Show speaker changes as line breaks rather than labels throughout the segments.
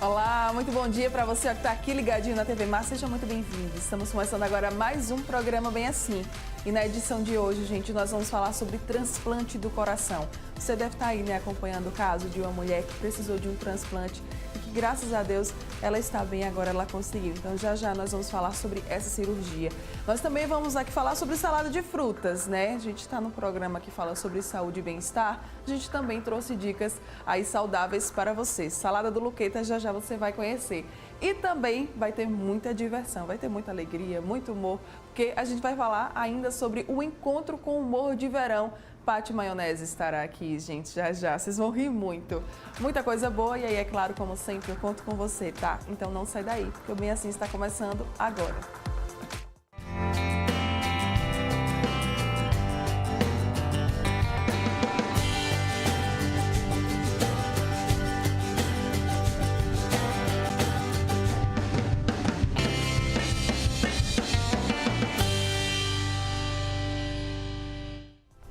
Olá, muito bom dia para você que está aqui ligadinho na TV Mar, seja muito bem-vindo. Estamos começando agora mais um programa Bem Assim. E na edição de hoje, gente, nós vamos falar sobre transplante do coração. Você deve estar aí, acompanhando o caso de uma mulher que precisou de um transplante e que, graças a Deus, ela está bem, agora ela conseguiu. Então, já nós vamos falar sobre essa cirurgia. Nós também vamos aqui falar sobre salada de frutas, né? A gente está no programa que fala sobre saúde e bem-estar. A gente também trouxe dicas aí saudáveis para você. Salada do Luqueta, já você vai conhecer. E também vai ter muita diversão, vai ter muita alegria, muito humor, porque a gente vai falar ainda sobre o encontro com o humor de verão. Pati Maionese estará aqui, gente, já. Vocês vão rir muito. Muita coisa boa e aí, é claro, como sempre, eu conto com você, tá? Então não sai daí, porque o Bem Assim está começando agora.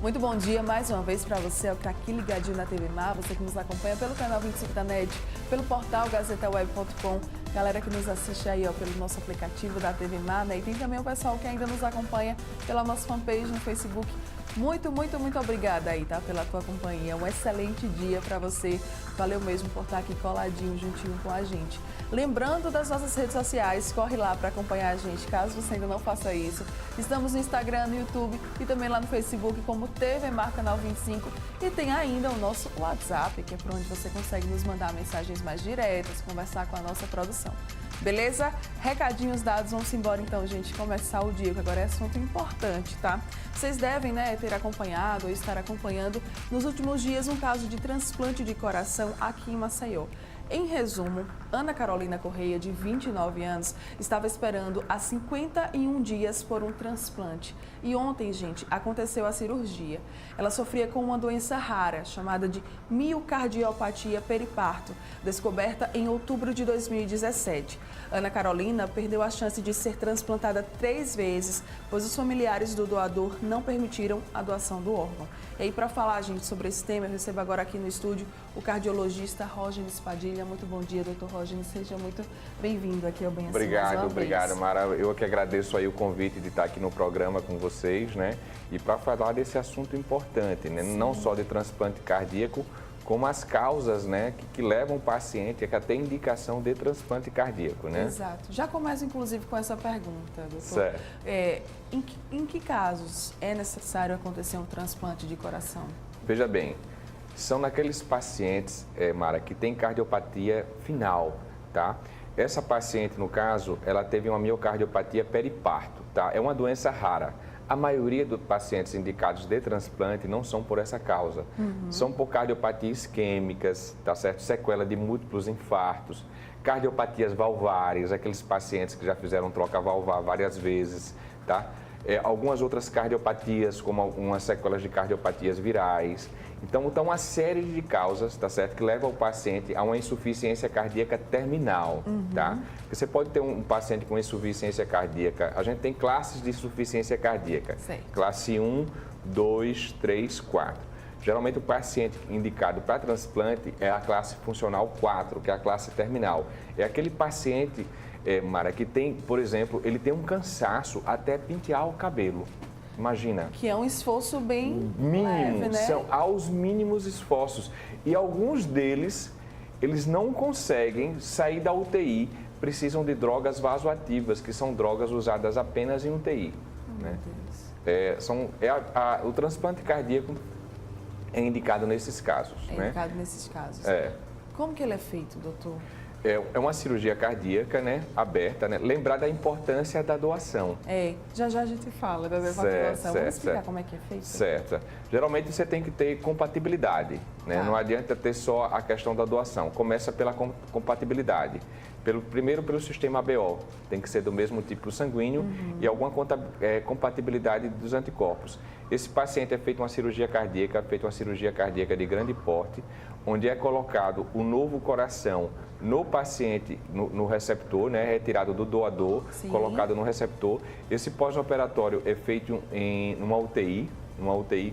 Muito bom dia mais uma vez para você que está aqui ligadinho na TV Mar, você que nos acompanha pelo canal 25 da NET, pelo portal gazetaweb.com, galera que nos assiste aí pelo nosso aplicativo da TV Mar, né? E tem também o pessoal que ainda nos acompanha pela nossa fanpage no Facebook. Muito obrigada aí, tá? Pela tua companhia. Um excelente dia para você. Valeu mesmo por estar aqui coladinho, juntinho com a gente. Lembrando das nossas redes sociais, corre lá para acompanhar a gente, caso você ainda não faça isso. Estamos no Instagram, no YouTube e também lá no Facebook como TV Mar Canal 25. E tem ainda o nosso WhatsApp, que é por onde você consegue nos mandar mensagens mais diretas, conversar com a nossa produção. Beleza? Recadinhos dados, vamos embora então, gente, começar o dia, que agora é assunto importante, tá? Vocês devem, ter acompanhado ou estar acompanhando nos últimos dias um caso de transplante de coração aqui em Maceió. Em resumo, Ana Carolina Correia, de 29 anos, estava esperando há 51 dias por um transplante. E ontem, gente, aconteceu a cirurgia. Ela sofria com uma doença rara, chamada de miocardiopatia periparto, descoberta em outubro de 2017. Ana Carolina perdeu a chance de ser transplantada 3 vezes, pois os familiares do doador não permitiram a doação do órgão. E aí, para falar, gente, sobre esse tema, eu recebo agora aqui no estúdio o cardiologista Rógenes Padilha. Muito bom dia, doutor Rógenes. Seja muito bem-vindo aqui ao Bem Assim.
Obrigado, Mara. Eu que agradeço aí o convite de estar aqui no programa com vocês, né? E para falar desse assunto importante, né? Não só de transplante cardíaco, como as causas, né, que levam o paciente a ter indicação de transplante cardíaco, né?
Exato. Já começo, inclusive, com essa pergunta, doutor.
Certo.
Em que casos é necessário acontecer um transplante de coração?
Veja bem, são naqueles pacientes, Mara, que tem cardiopatia final, tá? Essa paciente, no caso, ela teve uma miocardiopatia periparto, tá? É uma doença rara. A maioria dos pacientes indicados de transplante não são por essa causa. São por cardiopatias isquêmicas, tá certo? Sequela de múltiplos infartos, cardiopatias valvares, aqueles pacientes que já fizeram troca valvar várias vezes, tá? Algumas outras cardiopatias, como algumas sequelas de cardiopatias virais. Então, uma série de causas, tá certo, que levam o paciente a uma insuficiência cardíaca terminal, tá? Você pode ter um paciente com insuficiência cardíaca, a gente tem classes de insuficiência cardíaca.
Certo.
Classe 1, 2, 3, 4. Geralmente o paciente indicado para transplante é a classe funcional 4, que é a classe terminal. É aquele paciente, Mara, que tem, por exemplo, ele tem um cansaço até pentear o cabelo. Imagina.
Que é um esforço bem
mínimo,
leve, né?
São aos mínimos esforços. E alguns deles, eles não conseguem sair da UTI, precisam de drogas vasoativas, que são drogas usadas apenas em UTI. Né? O transplante cardíaco é indicado nesses casos.
Indicado nesses casos. Como que ele é feito, doutor?
É uma cirurgia cardíaca, né, aberta, né? Lembrar da importância da doação.
Já a gente fala da doação. Vamos explicar como é que é feito?
Certo. Geralmente você tem que ter compatibilidade, né?
Tá.
Não adianta ter só a questão da doação. Começa pela compatibilidade. Primeiro pelo sistema ABO, tem que ser do mesmo tipo sanguíneo e alguma compatibilidade dos anticorpos. Esse paciente é feita uma cirurgia cardíaca de grande porte, onde é colocado o novo coração no paciente, no receptor, né, retirado do doador,
Sim.
colocado no receptor. Esse pós-operatório é feito em uma UTI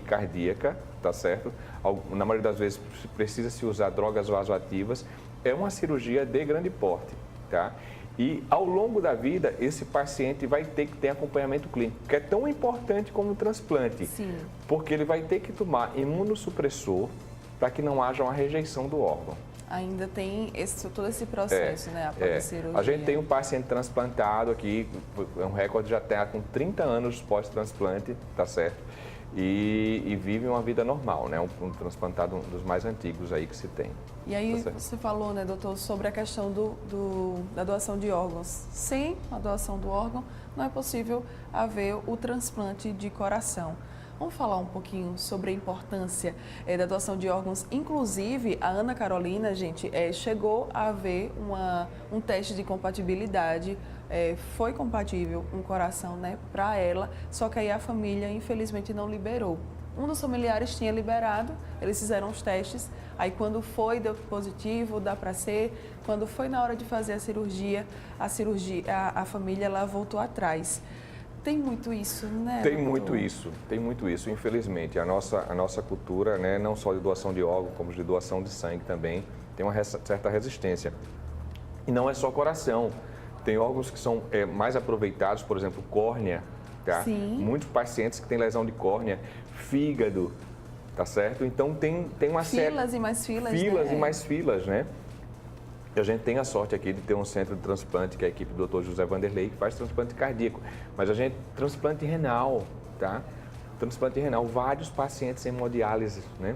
cardíaca, tá certo? Na maioria das vezes precisa-se usar drogas vasoativas é uma cirurgia de grande porte, tá? E ao longo da vida, esse paciente vai ter que ter acompanhamento clínico, que é tão importante como o transplante.
Sim.
Porque ele vai ter que tomar imunossupressor para que não haja uma rejeição do órgão.
Ainda tem todo esse processo, né? Após a cirurgia.
A gente tem um paciente transplantado aqui, é um recorde já está com 30 anos pós-transplante, tá certo? E vive uma vida normal, né? Um transplantado dos mais antigos aí que se tem.
E aí você falou, né, doutor, sobre a questão da doação de órgãos. Sem a doação do órgão, não é possível haver o transplante de coração. Vamos falar um pouquinho sobre a importância da doação de órgãos. Inclusive, a Ana Carolina, gente, chegou a haver um teste de compatibilidade. Foi compatível um coração, né, para ela, só que aí a família, infelizmente, não liberou. Um dos familiares tinha liberado, eles fizeram os testes, aí quando foi, deu positivo, dá para ser. Quando foi na hora de fazer a família ela voltou atrás. Tem muito isso, né?
Tem muito isso, infelizmente. A nossa cultura, né, não só de doação de órgão, como de doação de sangue também, tem uma certa resistência. E não é só coração, tem órgãos que são mais aproveitados, por exemplo, córnea, tá?
Sim.
Muitos pacientes que têm lesão de córnea, fígado, tá certo? Então tem uma série...
Filas e mais filas,
Filas
né?
e mais filas, né? A gente tem a sorte aqui de ter um centro de transplante, que é a equipe do Dr. José Vanderlei, que faz transplante cardíaco. Mas a gente, transplante renal, tá? Transplante renal, vários pacientes em hemodiálise, né?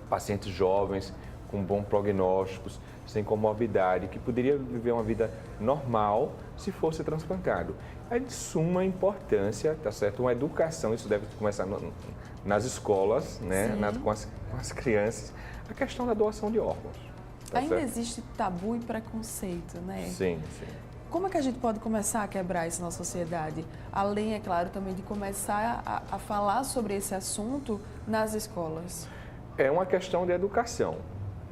Pacientes jovens, com bons prognósticos, sem comorbidade, que poderia viver uma vida normal se fosse transplantado. É de suma importância, tá certo? Uma educação, isso deve começar nas escolas, né? Com as crianças, a questão da doação de órgãos. Tá
Ainda
certo?
existe tabu e preconceito, né?
Sim, sim.
Como é que a gente pode começar a quebrar isso na sociedade? Além, é claro, também de começar a falar sobre esse assunto nas escolas.
É uma questão de educação,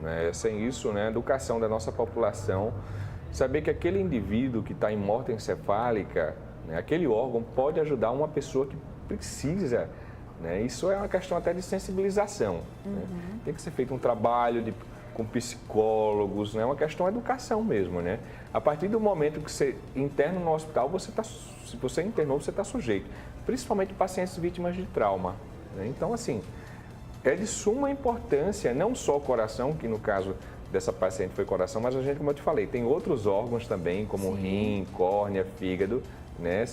né? Sem isso, né? Educação da nossa população, saber que aquele indivíduo que está em morte encefálica, né? Aquele órgão pode ajudar uma pessoa que precisa, né? Isso é uma questão até de sensibilização. Né? Tem que ser feito um trabalho com psicólogos, né? Uma questão de educação mesmo, né? A partir do momento que você interna no hospital, se você internou, você está sujeito, principalmente pacientes vítimas de trauma, né? Então, assim, é de suma importância, não só o coração, que no caso dessa paciente foi coração, mas a gente, como eu te falei, tem outros órgãos também, como rim, córnea, fígado, né?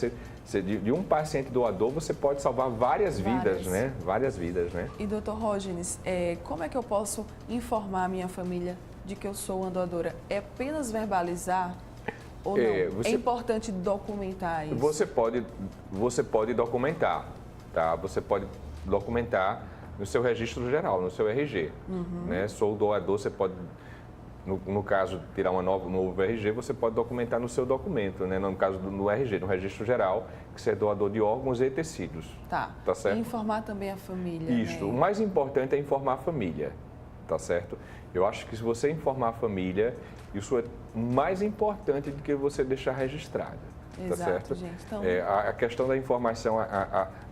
De um paciente doador, você pode salvar várias vidas, né? Várias vidas, né?
E, doutor Rógenes, como é que eu posso informar a minha família de que eu sou uma doadora? É apenas verbalizar ou não? É importante documentar isso?
Você pode documentar, tá? Você pode documentar no seu registro geral, no seu RG, né? Sou doador, você pode... No caso, tirar um novo RG, você pode documentar no seu documento, né? No caso do RG, no registro geral, que você é doador de órgãos e tecidos.
Tá.
Tá certo?
E informar também a família.
Isso.
Né?
O mais importante é informar a família, tá certo? Eu acho que se você informar a família, isso é mais importante do que você deixar registrado.
Exato,
tá certo?
Gente. Então...
a questão da informação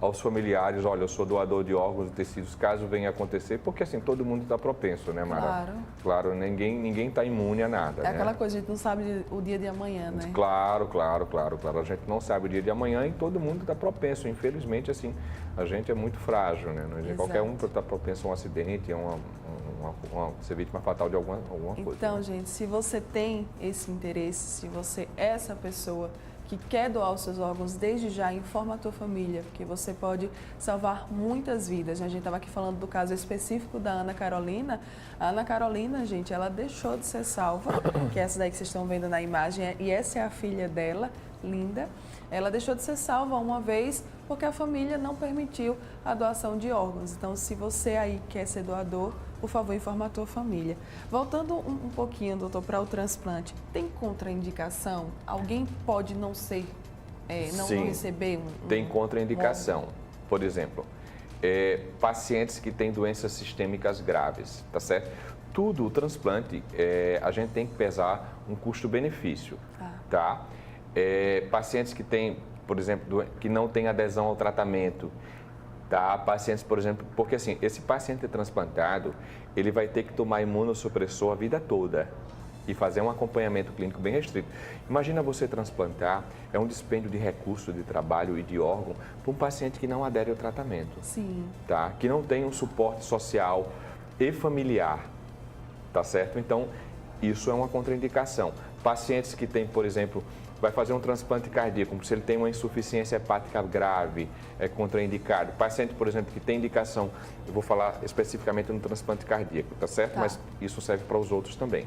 aos familiares, olha, eu sou doador de órgãos e tecidos, caso venha acontecer, porque assim, todo mundo está propenso, né, Mara?
Claro.
Claro, ninguém está imune a nada.
É aquela coisa, a gente não sabe o dia de amanhã, né?
Claro. A gente não sabe o dia de amanhã e todo mundo está propenso. Infelizmente, assim, a gente é muito frágil, né? Qualquer um está propenso a um acidente, a ser vítima fatal de alguma coisa.
Então,
né?
gente, se você tem esse interesse, se você é essa pessoa que quer doar os seus órgãos, desde já informa a tua família, porque você pode salvar muitas vidas. A gente estava aqui falando do caso específico da Ana Carolina. A Ana Carolina, gente, ela deixou de ser salva, que é essa daí que vocês estão vendo na imagem, e essa é a filha dela, linda. Ela deixou de ser salva uma vez porque a família não permitiu a doação de órgãos. Então, se você aí quer ser doador, por favor, informa a tua família. Voltando um pouquinho, doutor, para o transplante, tem contraindicação? Alguém pode não ser, não receber
tem contraindicação. Por exemplo, pacientes que têm doenças sistêmicas graves, tá certo? O transplante, a gente tem que pesar um custo-benefício, tá? Pacientes que têm, por exemplo, que não têm adesão ao tratamento, tá? Pacientes, por exemplo, porque assim, esse paciente transplantado, ele vai ter que tomar imunossupressor a vida toda e fazer um acompanhamento clínico bem restrito. Imagina você transplantar, é um dispêndio de recurso, de trabalho e de órgão para um paciente que não adere ao tratamento.
Sim.
Tá? Que não tem um suporte social e familiar, tá certo? Então, isso é uma contraindicação. Pacientes que têm, por exemplo, vai fazer um transplante cardíaco, se ele tem uma insuficiência hepática grave, é contraindicado. Paciente, por exemplo, que tem indicação, eu vou falar especificamente no transplante cardíaco, tá certo?
Tá.
Mas isso serve para os outros também.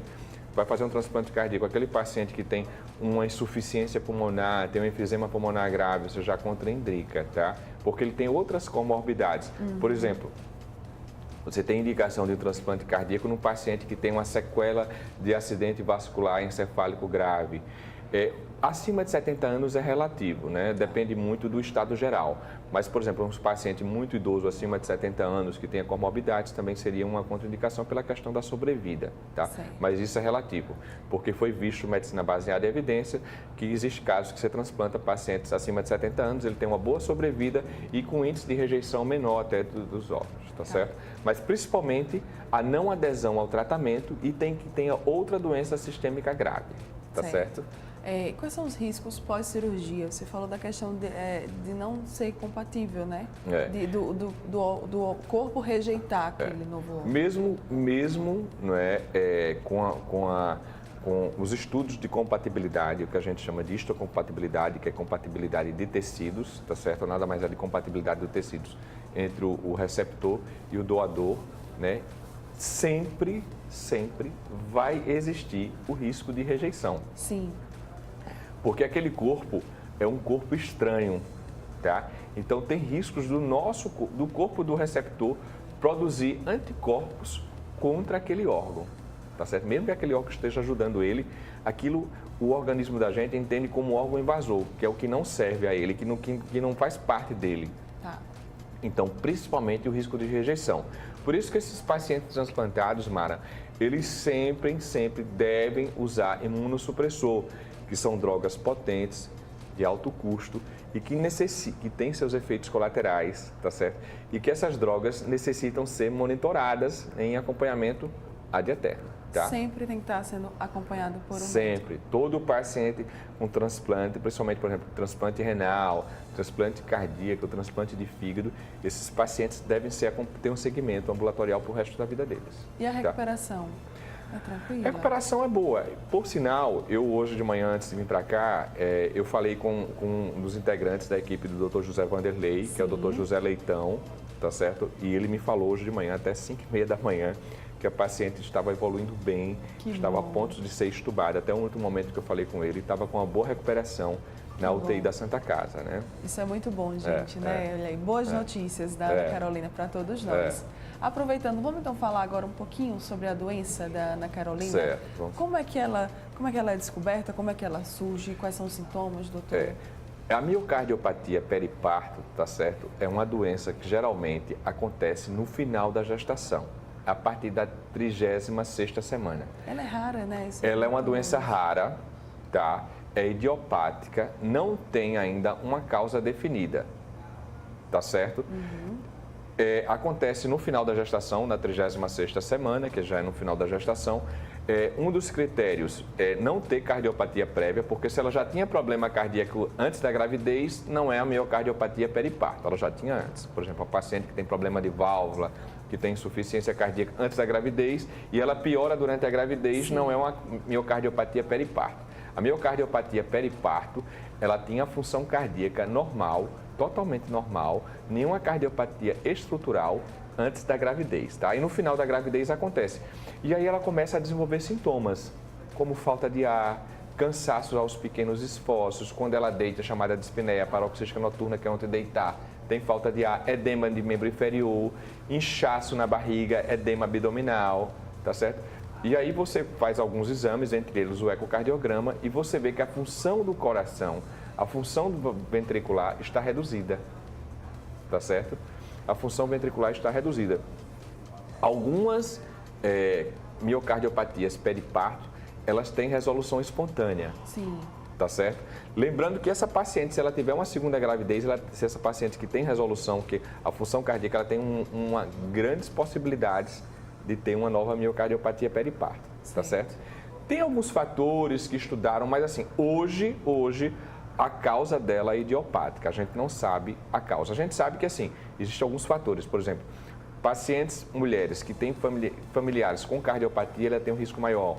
Vai fazer um transplante cardíaco, aquele paciente que tem uma insuficiência pulmonar, tem um enfisema pulmonar grave, você já contraindica, tá? Porque ele tem outras comorbidades. Por exemplo, você tem indicação de um transplante cardíaco num paciente que tem uma sequela de acidente vascular encefálico grave. Acima de 70 anos é relativo, né? Depende muito do estado geral. Mas, por exemplo, um paciente muito idoso, acima de 70 anos, que tenha comorbidades, também seria uma contraindicação pela questão da sobrevida, tá?
Certo.
Mas isso é relativo, porque foi visto medicina baseada em evidência que existe casos que você transplanta pacientes acima de 70 anos, ele tem uma boa sobrevida e com índice de rejeição menor até dos órgãos, tá certo? Mas principalmente a não adesão ao tratamento e tem que tenha outra doença sistêmica grave, tá certo?
Quais são os riscos pós-cirurgia? Você falou da questão de não ser compatível, né? Do corpo rejeitar aquele novo órgão.
Mesmo não é, com os estudos de compatibilidade, o que a gente chama de histocompatibilidade, que é compatibilidade de tecidos, tá certo? Nada mais é de compatibilidade de tecidos entre o receptor e o doador, né? Sempre vai existir o risco de rejeição.
Sim.
Porque aquele corpo é um corpo estranho, tá? Então tem riscos do corpo do receptor produzir anticorpos contra aquele órgão, tá certo? Mesmo que aquele órgão esteja ajudando ele, o organismo da gente entende como órgão invasor, que é o que não serve a ele, que não faz parte dele.
Tá.
Então, principalmente o risco de rejeição. Por isso que esses pacientes transplantados, Mara, eles sempre devem usar imunossupressor, que são drogas potentes, de alto custo e que têm seus efeitos colaterais, tá certo? E que essas drogas necessitam ser monitoradas em acompanhamento ad eterno, tá?
Sempre tem que estar sendo acompanhado por um
Sempre. Todo paciente com transplante, principalmente, por exemplo, transplante renal, transplante cardíaco, transplante de fígado, esses pacientes devem ter um segmento ambulatorial para o resto da vida deles.
E a recuperação? É tranquila?
A recuperação é boa. Por sinal, eu hoje de manhã, antes de vir para cá, eu falei com um dos integrantes da equipe do Dr. José Vanderlei, que é o Dr. José Leitão, tá certo? E ele me falou hoje de manhã, até 5h30 da manhã, que a paciente estava evoluindo bem, estava a ponto de ser estubada. Até um outro momento que eu falei com ele, estava com uma boa recuperação na UTI da Santa Casa, né?
Isso é muito bom, gente, né? Olha aí, boas notícias da Ana Carolina para todos nós. Aproveitando, vamos então falar agora um pouquinho sobre a doença da Ana Carolina.
Certo.
Como é que ela é descoberta, como é que ela surge, quais são os sintomas, doutor?
A miocardiopatia periparto, tá certo? É uma doença que geralmente acontece no final da gestação, a partir da 36ª semana.
Ela é rara, né?
Ela é uma doença rara, tá? É idiopática, não tem ainda uma causa definida, tá certo? Acontece no final da gestação, na 36ª semana, que já é no final da gestação. Um dos critérios é não ter cardiopatia prévia, porque se ela já tinha problema cardíaco antes da gravidez, não é a miocardiopatia periparto, ela já tinha antes. Por exemplo, a paciente que tem problema de válvula, que tem insuficiência cardíaca antes da gravidez e ela piora durante a gravidez, não é uma miocardiopatia periparto. A miocardiopatia periparto, ela tinha a função cardíaca normal, totalmente normal, nenhuma cardiopatia estrutural antes da gravidez, tá? E no final da gravidez acontece. E aí ela começa a desenvolver sintomas, como falta de ar, cansaço aos pequenos esforços, quando ela deita, chamada dispneia, paroxística noturna, que é onde deitar, tem falta de ar, edema de membro inferior, inchaço na barriga, edema abdominal, tá certo? E aí você faz alguns exames, entre eles o ecocardiograma, e você vê que a função do coração, a função do ventricular está reduzida, tá certo? A função ventricular está reduzida. Algumas miocardiopatias periparto, elas têm resolução espontânea.
Sim.
Tá certo? Lembrando que essa paciente, se ela tiver uma segunda gravidez, se essa paciente que tem resolução, que a função cardíaca ela tem grandes possibilidades de ter uma nova miocardiopatia periparto, tá certo? Tem alguns fatores que estudaram, mas assim, hoje a causa dela é idiopática, a gente não sabe a causa. A gente sabe que assim, existem alguns fatores, por exemplo, pacientes mulheres que têm familiares com cardiopatia, ela tem um risco maior.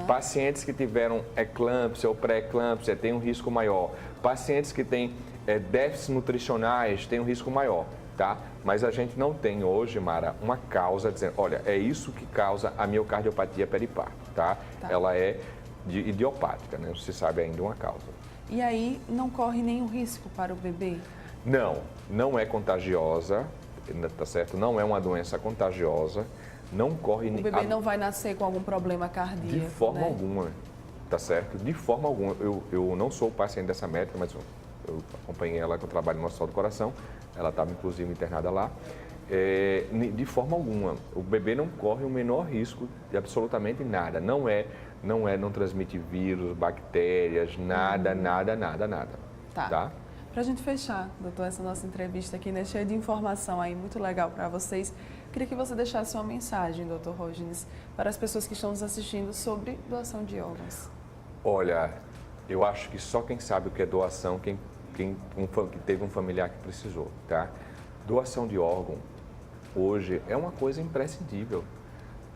Pacientes que tiveram eclâmpsia ou pré-eclâmpsia têm um risco maior. Pacientes que têm déficits nutricionais têm um risco maior, tá? Mas a gente não tem hoje, Mara, uma causa dizendo, olha, é isso que causa a miocardiopatia periparto, tá? Ela é idiopática, né? Não se sabe ainda uma causa.
E aí, não corre nenhum risco para o bebê?
Não é contagiosa, tá certo? Não é uma doença contagiosa, não corre...
O bebê não vai nascer com algum problema cardíaco,
de forma alguma, tá certo? De forma alguma. Eu não sou paciente dessa médica, mas eu acompanhei ela com o trabalho no Hospital do Coração, ela estava inclusive internada lá. De forma alguma, o bebê não corre o menor risco de absolutamente nada, não transmite vírus, bactérias, nada. Tá?
Para a gente fechar, doutor, essa nossa entrevista aqui, né, cheia de informação aí, muito legal para vocês, queria que você deixasse uma mensagem, doutor Rógenes, para as pessoas que estão nos assistindo sobre doação de órgãos.
Olha, eu acho que só quem sabe o que é doação, quem teve um familiar que precisou, tá? Doação de órgão, hoje, é uma coisa imprescindível.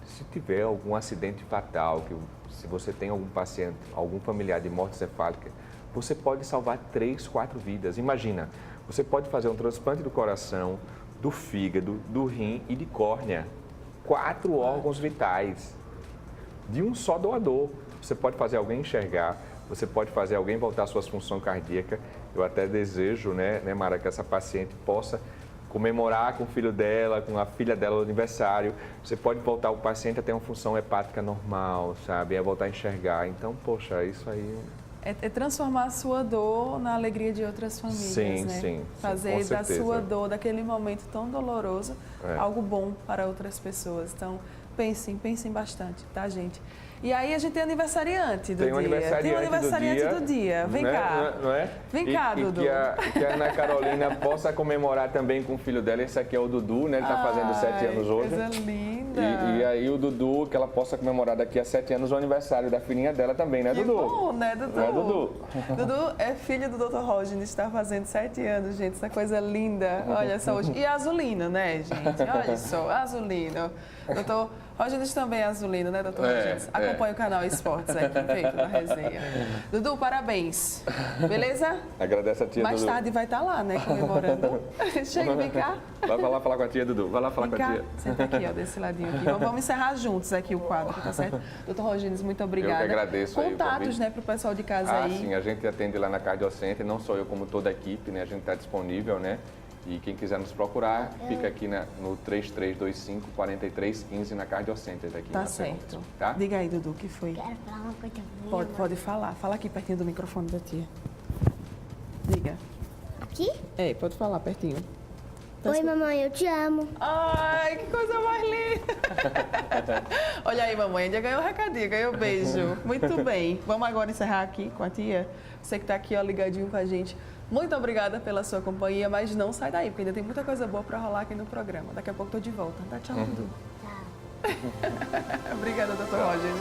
Se tiver algum acidente fatal, se você tem algum paciente, algum familiar de morte encefálica, você pode salvar 3, 4 vidas. Imagina, você pode fazer um transplante do coração, do fígado, do rim e de córnea. 4 órgãos vitais de um só doador. Você pode fazer alguém enxergar, você pode fazer alguém voltar às suas funções cardíacas. Eu até desejo, né, Mara, que essa paciente possa comemorar com o filho dela, com a filha dela no aniversário. Você pode voltar o paciente a ter uma função hepática normal, sabe? É voltar a enxergar. Então, poxa, isso aí...
É transformar a sua dor na alegria de outras famílias, né?
Sim,
fazer da sua dor, daquele momento tão doloroso, algo bom para outras pessoas. Então, pensem bastante, tá, gente? E aí a gente tem aniversariante do dia. Tem um aniversariante do dia. Vem cá.
Não é?
Vem cá, Dudu.
Que a Ana Carolina possa comemorar também com o filho dela. Esse aqui é o Dudu, né? Ele está fazendo 7 anos hoje.
Coisa linda.
E aí o Dudu, que ela possa comemorar daqui a 7 anos o aniversário da filhinha dela também, né, Dudu?
Bom, né, Dudu?
Não é, Dudu?
Dudu é filho do Dr. Rógenes, está fazendo 7 anos, gente. Essa coisa linda. Olha só hoje. E azulino, né, gente? Olha só, azulino. Dr. Rógenes também é azulino, né, doutor Rógenes? Acompanha o canal Esportes aqui, feito na resenha. Dudu, parabéns. Beleza?
Agradece a tia,
Mais
Dudu.
tarde vai estar lá, né, comemorando. Chega, vem cá.
Vai lá falar com a tia, Dudu. Vai lá falar com a tia.
Senta aqui, ó, desse ladinho aqui. Vamos encerrar juntos aqui o quadro, tá certo? Doutor Rógenes, muito obrigada.
Eu que agradeço.
Contatos, né, para o pessoal de casa aí.
Sim, a gente atende lá na Cardiocenter, não só eu, como toda a equipe, né? A gente está disponível, né? E quem quiser nos procurar, fica aqui no 3325-4315 na Cardiocenter daqui.
Tá certo.
Tá?
Diga aí, Dudu, o que foi?
Quero falar uma coisa boa.
Pode falar. Fala aqui pertinho do microfone da tia. Diga.
Aqui?
Pode falar pertinho.
Oi, mamãe, eu te amo.
Ai, que coisa mais linda! Olha aí, mamãe, já ganhou o recadinho, ganhou o beijo. Muito bem. Vamos agora encerrar aqui com a tia. Você que está aqui, ó, ligadinho com a gente. Muito obrigada pela sua companhia, mas não sai daí, porque ainda tem muita coisa boa para rolar aqui no programa. Daqui a pouco tô de volta. Tá? Tchau, Dudu.
Tchau.
Obrigada, doutor Rógenes.